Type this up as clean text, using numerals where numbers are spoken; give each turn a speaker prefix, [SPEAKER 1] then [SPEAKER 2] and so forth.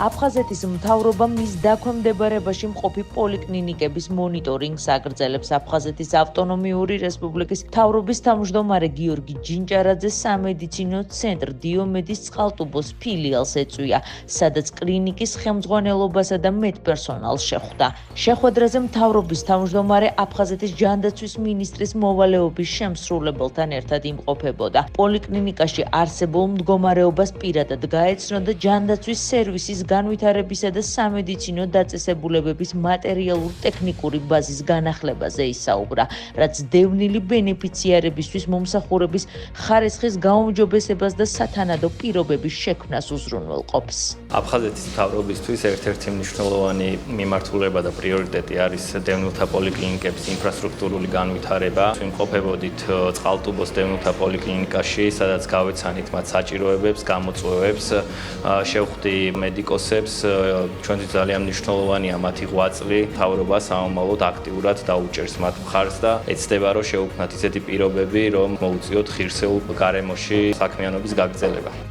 [SPEAKER 1] აფხაზეთის მთავრობა მის დაქვემდებარებაში მყოფი პოლიკლინიკების მონიტორინგს აგრძელებს. აფხაზეთის ავტონომიური რესპუბლიკის მთავრობის თავმჯდომარე გიორგი ჯინჭარაძე სამედიცინო ცენტრ დიომედის წყალტუბოს ფილიალს ეწვია, სადაც კლინიკის ხელმძღვანელობასა და მედპერსონალს შეხვდა. შეხვედრაზე მთავრობის თავმჯდომარე აფხაზეთის ჯანდაცვის მინისტრის მოვალეობის შემსრულებელთან ერთად იმყოფებოდა. პოლიკლინიკაში არსებულ მდგომარეობას პირადად გაეცნო და ჯანდაცვის სერვისის განვითარებისა და სამედიცინო დაწესებულებების მატერიალურ-ტექნიკური ბაზის განახლებაზე ისაუბრა, რაც დევნილი ბენეფიციარებისთვის მომსახურების ხარისხის გაუმჯობესებას და სათანადო პირობების შექმნას უზრუნველყოფს.
[SPEAKER 2] აფხაზეთის მთავრობისთვის ერთ-ერთი მნიშვნელოვანი მიმართულება და პრიორიტეტი არის დევნილთა პოლიკლინიკების ინფრასტრუქტურული განვითარება. ვიმყოფებოდით წყალტუბოს დევნილთა პოლიკლინიკაში, სადაც გავეცანით მათ საჭიროებებს, გამოწვევებს, შევხვდი მედიკოსებს, ჩვენთვის ძალიან მნიშვნელოვანია მათი ღვაწლი, მთავრობა სამომავლოდ აქტიურად დაუჭერს მათ მხარს და ეცდება, რომ შეუქმნათ ისეთი პირობები, რომ მოუწიოთ ღირსეულ გარემოში საქმიანობის გაგრძელება.